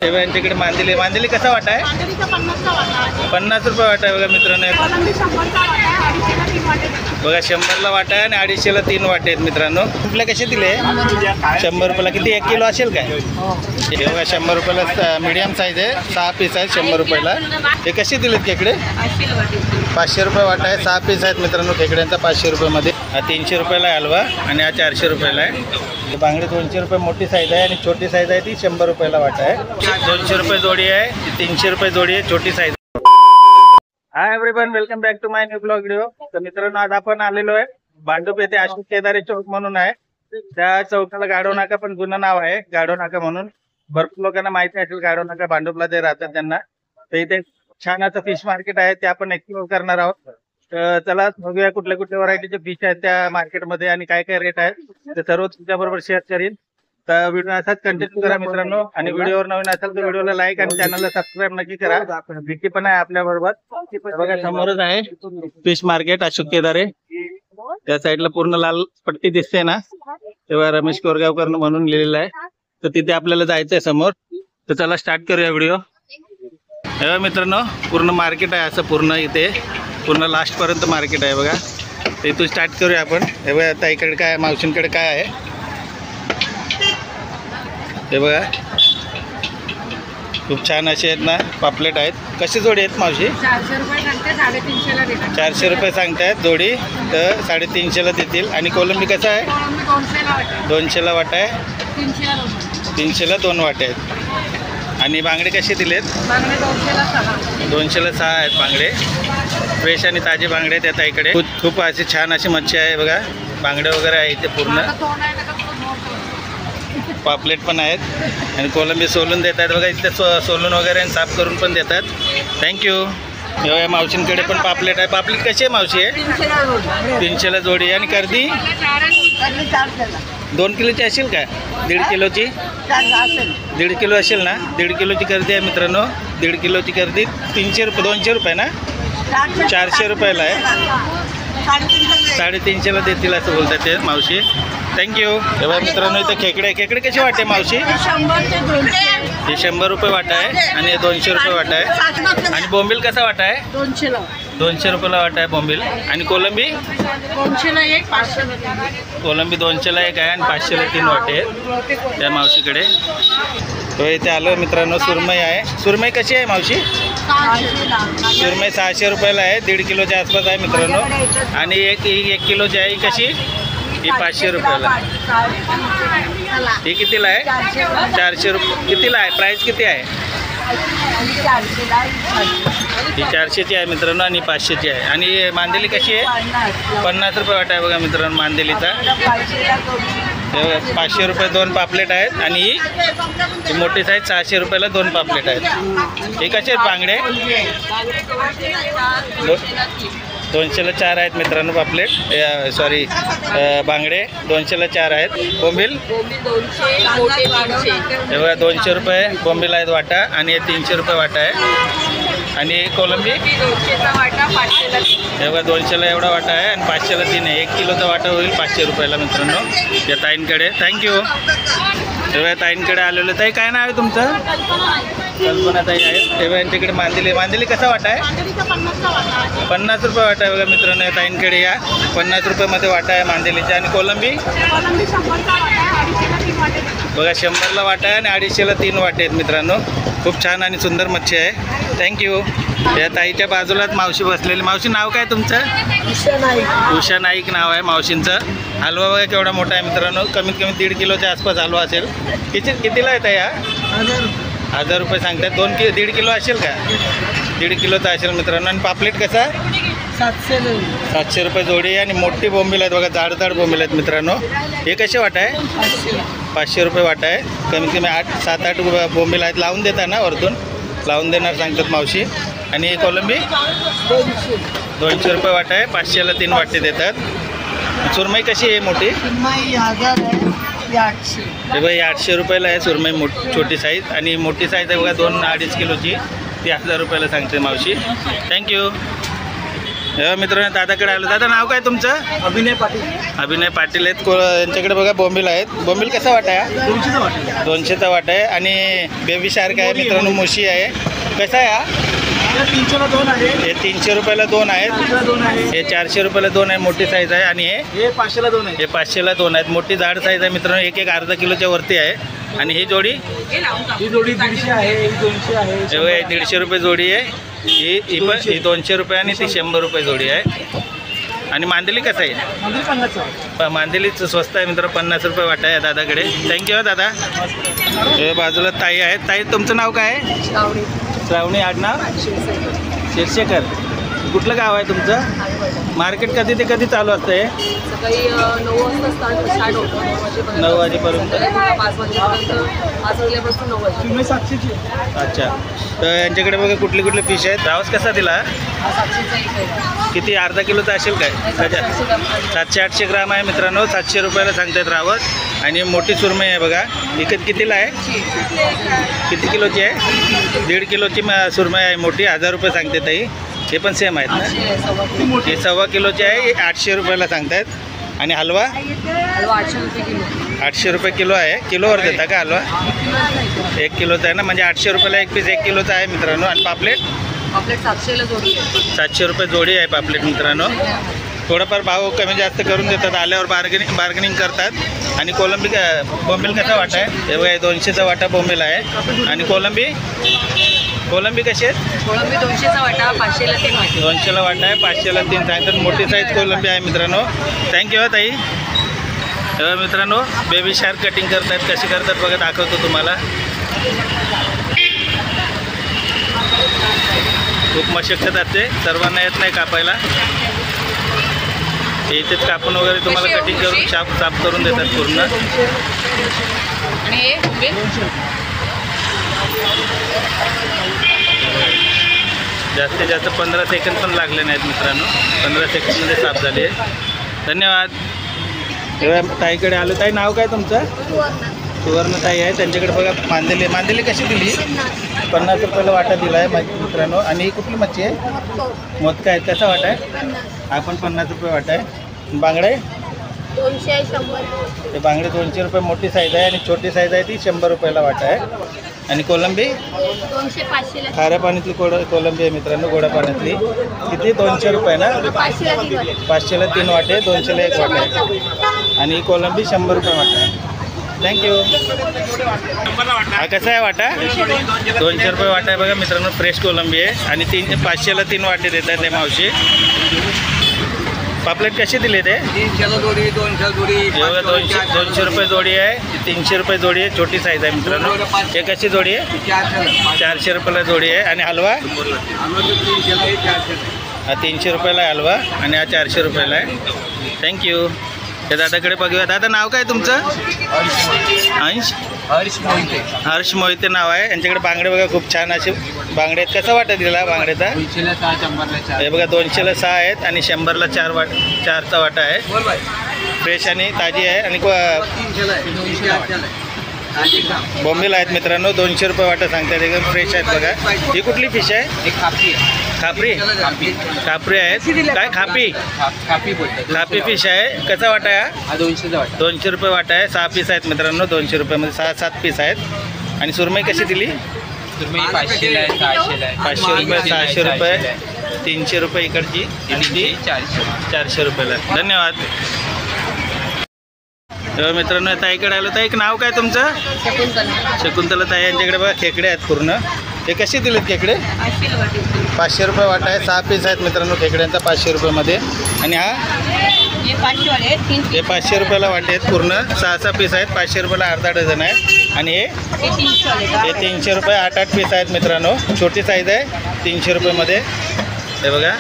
यांच्याकडे मांदेली मांदेली कसा वाटा आहे? 50 रुपये वाटा आहे बघा मित्रांनो. बघा 100ला वाटा आहे आणि 250ला 3 वाटे आहेत मित्रांनो. कुठल्या कसे दिले? 100 रुपयाला. किती 1 किलो असेल काय? हे बघा 100 रुपयाला मीडियम साईज आहे. 6 पीस आहेत 100 रुपयाला. हे कसे दिलेत खेकडे? 500 रुपये वाटा आहे. 6 पीस आहेत मित्रांनो खेकड्यांचा 500 रुपयामध्ये. हा 300 रुपयाला आहे हलवा आणि हा 400 रुपयाला आहे. बांगडे 200 रुपये मोठी साईज आहे आणि छोटी साईज आहे ती 100 रुपयाला वाटा आहे. 200 रुपये जोडी आहे, 300 रुपये जोडी आहे छोटी size. Hi everyone, welcome back to my new blog video. तर मित्रांनो आज आपण आलेलो आहे भांडूप येथे अशोक केदारे चौक म्हणून आहे. त्या चौकाला गाढव नाका पण जुनं नाव आहे गाढव नाका म्हणून. भरपूर लोकांना माहिती असेल गाढव नाका भांडूपला ते राहतात त्यांना. तर इथे छान असं फिश मार्केट आहे ते आपण एक्सप्लोर करणार आहोत. तर चला बघूया कुठल्या कुठल्या व्हरायटीचे फिश आहेत त्या मार्केटमध्ये आणि काय काय रेट आहेत ते सर्व तुमच्याबरोबर शेअर करीन. तर व्हिडिओ असाच कंटिन्यू करा मित्रांनो. आणि व्हिडिओवर नवीन असेल तर व्हिडिओला लाईक आणि चॅनलला सबस्क्राईब नक्की करा. विकी पण आहे आपल्या बरोबर. बघा समोरच आहे फिश मार्केट अशोक केदारे. त्या साईडला पूर्ण लाल पट्टी दिसते ना, तेव्हा रमेश कोरगावकर म्हणून लिहिलेलं आहे. तर तिथे आपल्याला जायचंय समोर. तर चला स्टार्ट करूया व्हिडिओ. हे मित्रांनो पूर्ण मार्केट आहे असं पूर्ण इथे पूर्ण लास्ट पर्यंत मार्केट आहे बघा. तर इथून स्टार्ट करूया आपण. हे बघा आता इकडे काय आहे, मावशींकडे काय आहे हे बघा. खूप छान असे आहेत ना पापलेट आहेत. कशी जोडी आहेत मावशी? 400 रुपये सांगते, 350ला देतात. 400 रुपये सांगतायत जोडी, तर 350ला देतील. आणि कोलंबी कसं आहे? 200ला वाटा आहे. 300ला 2 वाटे आहेत. आणि बांगडे कसे दिलेत? 200ला 6 आहेत बांगडे. फ्रेश आणि ताजे बांगडे आहेत आता इकडे. खूप अशी छान अशी मच्छी आहे बघा. बांगडे वगैरे आहे इथे पूर्ण. पापलेट पण आहेत आणि कोलंबी सोलून देतात बघा इथे. सोलून वगैरे आणि साफ करून पण देतात. थँक्यू. या मावशींकडे पण पापलेट आहे. पापलेट कशी आहे मावशी? आहे 300ला जोडी. आणि कर्दी 2 किलोची असेल का? 1.5 किलोची? 1.5 किलो असेल ना? 1.5 किलोची कर्दी आहे मित्रांनो. 1.5 किलोची कर्दी 300 रुपये. 200 रुपये ना? 400 रुपयाला आहे. 350ला देतील असं बोलतात ते मावशी. थँक्यू. तेव्हा मित्रांनो इथे खेकडे खेकडे कशी वाटे मावशी? हे 100 रुपये वाटा आहे आणि 200 रुपये वाटा आहे. आणि बोंबील कसा वाटा आहे? 200 रुपयाला वाटा आहे बोंबील. आणि कोलंबी? 200ला 1, 500ला. कोलंबी 200ला 1 आहे आणि 500ला 3 वाटे आहेत त्या मावशीकडे. तो इथे आलो मित्रांनो. सुरमई आहे. सुरमई कशी आहे मावशी? सुरमई 600 रुपयाला आहे. 1.5 किलोच्या आसपास आहे मित्रांनो. आणि 1 किलोची आहे. कशी? ही 500 रुपयाला. ही कितीला आहे? 400 रुपये. कितीला आहे? प्राईस किती आहे? ही 400ची आहे मित्रांनो आणि 500ची आहे. आणि मांदेली कशी आहे? 50 रुपये वाटा आहे बघा मित्रांनो मांदेलीचा. 500 रुपये 2 पापलेट आहेत. आणि ही मोठी साईज 600 रुपयाला 2 पापलेट आहेत. हे कसे आहेत बांगडे? 200ला 4 आहेत मित्रांनो पापलेट. सॉरी बांगडे 200ला 4 आहेत. बोंबील हे बघा 200 रुपये बोंबील आहेत वाटा. आणि 300 रुपये वाटा आहे. आणि कोलंबी हे बघा 200ला एवढा वाटा आहे आणि 500ला 3 आहे. 1 किलोचा वाटा होईल 500 रुपयाला मित्रांनो या ताईंकडे. थँक्यू. तेव्हा ताईंकडे आलेलं. ताई काय नाव आहे तुमचं? कल्पना ताई आहेत. तेव्हा यांच्याकडे मांदेली मांदेली कसा वाटा आहे? 50 रुपये वाटा आहे बघा मित्रांनो या ताईंकडे. या 50 रुपयामध्ये वाटा आहे मांदेलीचा. आणि कोलंबी बघा 100ला वाटा आहे आणि 250ला 3 वाटे आहेत मित्रांनो. खूप छान आणि सुंदर मच्छी आहे. थँक्यू. या ताईच्या बाजूलाच मावशी बसलेली. मावशी नाव काय तुमचं? उषा नाईक नाव आहे मावशींचं. हलवा बघा केवढा मोठा आहे मित्रांनो. कमीत कमी 1.5 किलोच्या आसपास हलवा असेल. कितीला आहे या? 1000 रुपये सांगतात. 1.5 किलो असेल का? 1.5 किलोचा असेल मित्रांनो. आणि पापलेट कसा? 700 रुपये जोडी. आणि मोठी बोंबील आहेत बघा. जाड बोंबील आहेत मित्रांनो. हे कसे वाटा आहे? 500 रुपये वाटा आहे. कमीत कमी 7-8 बोंबील आहेत. लावून देतात ना वरतून? लावून देणार सांगतात मावशी. आणि कोलंबी 200 रुपये वाटा आहे. 500ला 3 वाटे देतात. सुरमई कशी आहे मोठी? हे बघा 800 रुपयाला आहे सुरमई छोटी साईज. आणि मोठी साईज आहे बघा 2-2.5 किलोची. ती 1000 रुपयाला सांगते मावशी. थँक्यू. मित्रांनो दादाकडे आलो. दादा नाव काय तुमचं? अभिनय पाटील. अभिनय पाटील आहेत. यांच्याकडे बघा बोंबील आहेत. बोंबील कसा वाटा आहे? 200चा वाटेल. 200चा वाटा आहे. आणि बेबी शार्क आहे मित्रांनो, मुशी आहे. कसा आहे हा? 300ला 2 आहे. हे 300 रुपयाला 2 आहेत. 2 आहे. हे 400 रुपयाला 2 आहे, मोठी साईज आहे. आणि हे 500ला 2 आहे. हे 500ला 2 आहेत, मोठी जाड साईज आहे मित्रांनो. एक एक अर्धा किलोच्या वरती आहे. आणि ही जोडी ही जोडी 150 आहे, ही 200 आहे. हे बघा, 150 रुपये जोडी आहे. ही 200 रुपये आणि ती 100 रुपये जोडी आहे. आणि मांदेली कसं आहे? मंदिर 50चं. मांदेलीच स्वस्त आहे मित्र, 50 रुपये वाटा आहे दादाकडे. थँक्यू दादा. हे बाजूला ताई आहेत. ताई तुमचं नाव काय आहे? श्रावणी आडनाव शिरशेकर. कुठलं गाव आहे तुमचं? मार्केट कधी ते कधी चालू असतं हे? सकाळी 9 वाजता स्टार्ट होतो. 9 वाजेपर्यंत. 5 वाजल्यापासून 9 वाजे. तुम्ही 700ची. अच्छा. तर यांच्याकडे बघा कुठले कुठले फिश आहेत. रावस कसा दिला? हा 700चा एक आहे. किती अर्धा किलोचा असेल काय? 700-800 ग्राम आहे मित्रांनो. 700 रुपयाला सांगतायत रावस. आणि मोठी सुरमई आहे बघा. विकत कितीला आहे? किती किलोची आहे? 1.5 किलोची सुरमई आहे मोठी. 1000 रुपये सांगते ताई. हे पण सेम आहेत ना? हे 1.25 किलोचे आहे. हे 800 रुपयाला सांगतायत. आणि हलवा? हलवा 800 रुपये किलो. 800 रुपये किलो आहे. किलोवर देता का हलवा? 1 किलोचा आहे ना, म्हणजे 800 रुपयाला एक पीस 1 किलोचा आहे मित्रांनो. आणि पापलेट? पापलेट 700ला जोडी आहे. 700 रुपये जोडी आहे पापलेट मित्रांनो. थोडंफार भाव कमी जास्त करून देतात. आल्यावर बार्गेनिंग करतात. आणि कोलंबी बोंबील कसा वाटा आहे? हे बघा, 200चा वाटा बोंबील आहे. आणि कोलंबी कशी आहेत? कोळंबी 200चा वाटा, 500ला 3 वाटे. 200ला वाटा आहे, 500ला 3 सांगतात. मोठी साईज कोलंबी आहे मित्रांनो. थँक्यू ताई. मित्रांनो बेबी शार्क कटिंग करतात. कशी करतात बघा, दाखवतो तुम्हाला. खूप मशक्कत असते, सर्वांना येत नाही कापायला. इथेच कापून वगैरे तुम्हाला कटिंग करून साफ करून देतात पूर्ण. आणि हे बोंबील? जास्तीत जास्त 15 सेकंद पण लागले नाहीत मित्रांनो. 15 सेकंदमध्ये साफ झाली आहे. धन्यवाद. ताईकडे आलो. ताई नाव काय तुमचं? सुवर्ण ताई आहे. त्यांच्याकडे बघा मांदेली कशी दिली? 50 रुपयाला वाटा दिला आहे मित्रांनो. आणि ही कुठली मच्छी आहे? मोदका आहे. कसा वाटा आहे? हा पण 50 रुपये वाटा आहे. बांगडे? 200, 100. ते बांगडे 200 रुपये मोठी साईज आहे. आणि छोटी साईज आहे ती 100 रुपयाला वाटा आहे. आणि कोलंबी? 200, 500ला. खाऱ्या पाण्यातली कोलंबी आहे मित्रांनो, गोड्या पाण्यातली. किती? 200 रुपये ना? 500ला 3 वाटे, 200ला 1 वाटा आहे. आणि कोलंबी 100 रुपये वाटा आहे. थँक्यू. हा कसा आहे वाटा? 200 रुपये वाटा आहे बघा मित्रांनो. फ्रेश कोलंबी आहे. आणि 500ला 3 वाटे देतात ते मावशी. पापलेट कशी दिले ते? 300ला जोडी, 200 जोडी. 200 रुपये जोडी आहे. 300 रुपये जोडी आहे. छोटी साईज आहे मित्रांनो. हे कशी जोडी आहे? 400 रुपयाला जोडी आहे. आणि हलवा? हा 300 रुपयाला आहे हलवा. आणि हा 400 रुपयाला आहे. थँक्यू. हे दादाकडे बघूया. दादा नाव काय तुमचं? हर्ष मोहिते नाव आहे. यांच्याकडे बांगडे बघा, खूप छान असे बांगडे आहेत. कसा वाटा दिला बांगड्याचा? 200ला 6, 100ला 4. हे बघा 200ला 6 आहेत. आणि 100ला 4चा वाटा आहे. फ्रेश आणि ताजी आहे. आणि 300ला आहे. 200 बोंबील आहेत मित्रांनो. 200 रुपये वाटा सांगतात. एकदम फ्रेश आहेत बघा. ही कुठली फिश आहे? एक खापी खापरी आहेत. काय खापी फिश आहे. कसा वाटा आहे हा? 200चा वाटा. 200 रुपये वाटा आहे. 6 पीस आहेत मित्रांनो. 200 रुपयामध्ये 6-7 पीस आहेत. आणि सुरमई कशी दिली? तुम्ही 500ला आहे, 600ला आहे. 500 रुपये, 600 रुपये, 300 रुपये इकडची. आणि ती 400 रुपयाला. धन्यवाद. मित्रांनो ताईकडे आलो. ताई नाव काय तुमचं? शकुंतला ताई. यांच्याकडे बघा खेकडे आहेत पूर्ण. हे कसे दिलेत खेकडे? 500 रुपये वाटा आहे. 6 पीस आहेत मित्रांनो खेकड्यांचा 500 रुपयामध्ये. आणि हा? हे 500 रुपयाला वाटे आहेत पूर्ण. 6 पीस आहेत. 500 रुपयाला अर्धा डझन आहे. आणि हे 300 रुपये. 8 पीस आहेत मित्रांनो. छोटी साईज आहे 300 रुपयामध्ये. हे बघा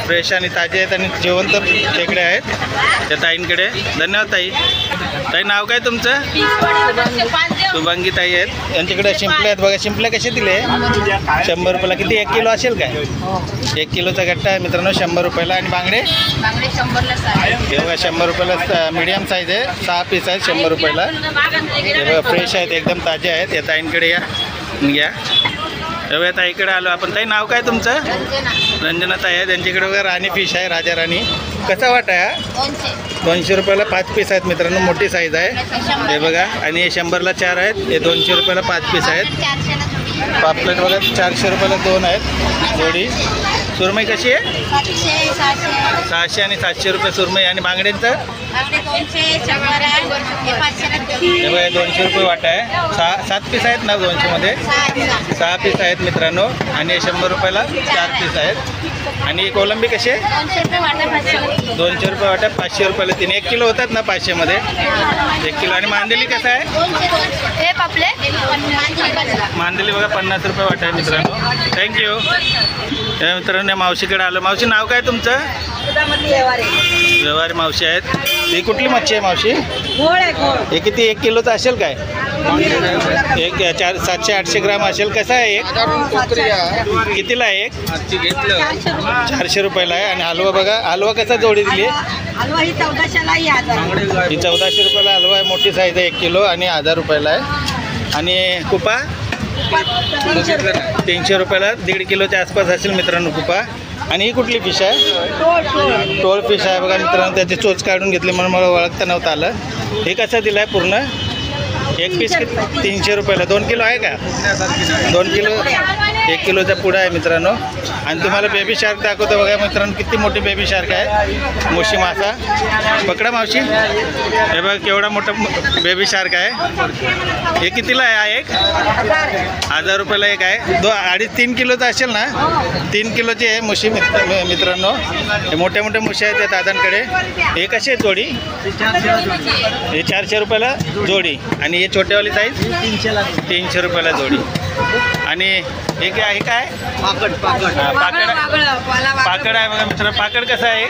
फ्रेश आणि ताजे आहेत. आणि जिवंत खेकडे आहेत त्या ताईंकडे. धन्यवाद ताई. ताई नाव काय तुमचं? शुभांगी ताई आहेत. यांच्याकडे शिंपले आहेत बघा. शिंपले कसे दिले? 100 रुपयाला. किती? 1 किलो असेल काय? 1 किलोचा गट्टा आहे मित्रांनो 100 रुपयाला. आणि बांगडे? हे बघा 100 रुपयाला मीडियम साईज आहे. 6 पीस आहेत 100 रुपयाला. हे बघा फ्रेश आहेत एकदम ताजे आहेत. या ताईंकडे या घ्या. तेव्हा ताईकडे आलो आपण. ताई नाव काय तुमचं? रंजना ताई आहे. त्यांच्याकडे बघा राणी फिश आहे, राजा राणी. कसा वाटा आहे हा? 200 रुपयाला 5 पीस आहेत मित्रांनो, मोठी साईज आहे हे बघा. आणि हे 100ला 4 आहेत, हे 200 रुपयाला 5 पीस आहेत. पापलेट बघा 400 रुपयाला 2 आहेत जोडी. सुरमई कशी आहे? 600 आणि 700 रुपये सुरमई. आणि बांगड्यांचं हे बघा 200 रुपये वाटा आहे. 7 पीस आहेत ना 200मध्ये? 6 पीस आहेत मित्रांनो. आणि हे 100 रुपयाला 4 पीस आहेत. आणि कोलंबी कशी आहे? 200 रुपये वाटा, 500 रुपयाला 3. 1 किलो होतात ना 500मध्ये? 1 किलो. आणि मांदेली कसं आहे? मांदेली बघा 50 रुपये वाटा आहे मित्रांनो. थँक्यू. त्या मित्रांनो मावशीकडे आलो. मावशी नाव काय तुमचं? व्यवहारी मावशी आहेत. ही कुठली मच्छी आहे मावशी? हे किती 1 किलोचं असेल काय? एक 700-800 ग्राम असेल. कसं आहे एक? कितीला आहे एक? 400 रुपयाला आहे. आणि हलवा बघा, हलवा कसा जोडी दिली? ही 1400 रुपयाला हलवा आहे, मोठी साईज आहे 1 किलो आणि 1000 रुपयाला आहे. आणि कुपा 300 रुपयाला 1.5 किलोच्या आसपास असेल मित्रांनो कुपा. आणि ही कुठली फिश आहे? टोळ फिश आहे बघा मित्रांनो. त्याची चोच काढून घेतली म्हणून मला ओळखता नव्हतं आलं. हे कसं दिलं आहे पूर्ण? 1 पीस 300 रुपयाला. 2 किलो आहे का? 2 किलो 1 किलोचा पुडा आहे मित्रांनो. आणि तुम्हाला बेबी शार्क दाखवतो बघा मित्रांनो, किती मोठी बेबी शार्क आहे. मोशी मासा पकडा मावशी. हे बघा केवढा मोठा बेबी शार्क आहे. हे कितीला आहे हा एक? 1000 रुपयाला एक आहे. 2-3 किलोचा असेल ना? 3 किलोची आहे मुशी मित्रांनो. हे मोठ्या मोठ्या मुशी आहेत त्या दादांकडे. हे कशी आहे जोडी? हे 400 रुपयाला जोडी. आणि हे छोटेवाली साईज 300 रुपयाला जोडी. आणि हे काय आहे? काय पाकड आहे बघा मित्रांनो. पाकड कसं आहे?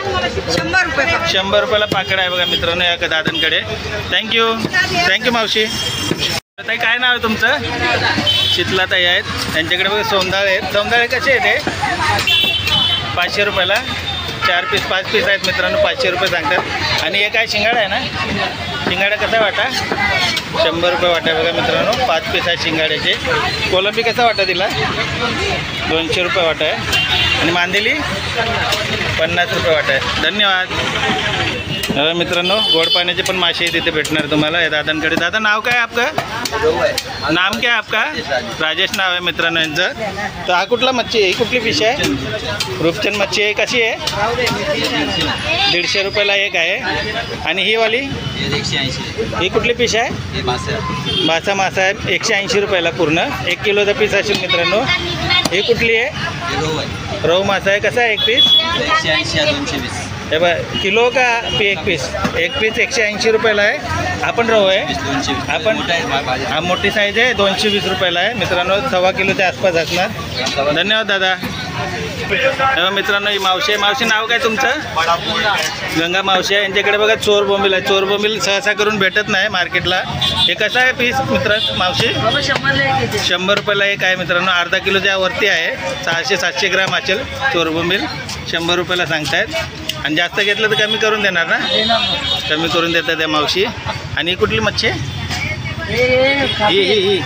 100 रुपयाला पाकड आहे बघा मित्रांनो या दादांकडे. थँक्यू मावशी. ताई काय नाव आहे तुमचं? शीतला ताई आहेत. त्यांच्याकडे बघा सौंदाळे आहेत. सौंदाळे कसे आहेत? ते 500 रुपयाला 4 पीस 5 पीस आहेत मित्रांनो. 500 रुपये सांगतात. आणि हे काय शिंगाडा आहे ना? शिंगाडा कसा वाटा? 100 रुपये वाटा बघा मित्रांनो. 5 पीस आहे शिंगाड्याचे. कोलंबी कसा वाटा दिला? 200 रुपये वाटा आहे. आणि मांदेली 50 रुपये वाटा आहे. धन्यवाद. मित्रांनो गोड पाण्याचे पण मासे तिथे भेटणार तुम्हाला या दादांकडे. दादा नाव काय आपका? नाम क्या आपका? राजेश नाव आहे मित्रांनो यांचं. तर हा कुठला मच्छी आहे? ही कुठली फिश आहे? रूपचंद मच्छी आहे. कशी आहे? 150 रुपयाला एक आहे. आणि ही वाली? ही कुठली फिश आहे? मासा मासा आहे. 180 रुपयाला पूर्ण 1 किलोचा पीस असेल मित्रांनो. ही कुठली आहे? रोहू मासा आहे. कसा आहे एक पीस? 180-220. हे बघ किलो का एक पीस? एक पीस 180 रुपयाला आहे. आपण रोहू आहे. आपण हा मोठी साईज आहे 220 रुपयाला आहे मित्रांनो. 1.25 किलोच्या आसपास असणार. धन्यवाद दादा. तेव्हा मित्रांनो ही मावशी आहे. मावशी नाव काय तुमचं? गंगा मावशी आहे. यांच्याकडे बघा चोर बोंबील आहे. चोर बोंबील सहसा करून भेटत नाही मार्केटला. हे कसं आहे पीस मित्र मावशी? 100 रुपयाला एक आहे मित्रांनो. अर्धा किलोच्या वरती आहे. 600-700 ग्राम असेल चोर बोंबील. 100 रुपयाला सांगतायत. आणि जास्त घेतलं तर कमी करून देणार ना? कमी करून देतात त्या मावशी. आणि कुठली मच्छी? ही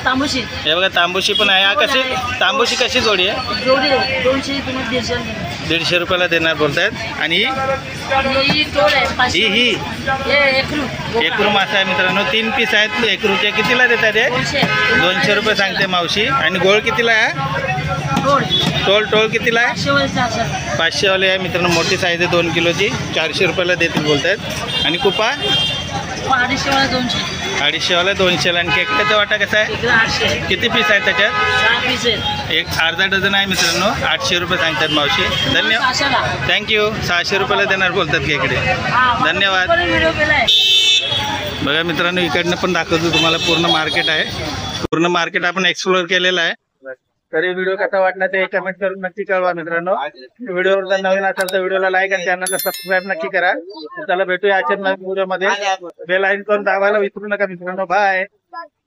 तांबूशी. हे बघा तांबूशी पण आहे. हा कशी तांबूशी कशी जोडी आहे? 150 रुपयाला देणार बोलतायत. आणि ही एकरू मासा आहे मित्रांनो. 3 पीस आहेत एकरूचे. कितीला देतात हे? 200 रुपये सांगते मावशी. आणि गोळ कितीला आहे? टोल कितीला आहे? 500 वाले आहे मित्रांनो. मोठी साईज आहे 2 किलोची. 400 रुपयाला देतील बोलतायत. आणि कुपा 250 वाला 200. आणि खेकड्याचा वाटा कसा आहे? किती पीस आहेत त्याच्यात? एक अर्धा डझन आहे मित्रांनो. 800 रुपये सांगतात मावशी. धन्यवाद. थँक्यू. 600 रुपयाला देणार बोलतात खेकडे. धन्यवाद. बघा मित्रांनो इकडनं पण दाखवतो तुम्हाला. पूर्ण मार्केट आहे. पूर्ण मार्केट आपण एक्सप्लोअर केलेलं आहे. तरी व्हिडिओ कसा वाटला ते कमेंट करून नक्की कळवा मित्रांनो. व्हिडिओवर जर नवीन असेल तर व्हिडिओला लाईक आणि चॅनलला सबस्क्राईब नक्की करा. चला भेटूया आजच्या नवीन व्हिडिओमध्ये. बेल आयकॉन दाबायला विसरू नका मित्रांनो. बाय.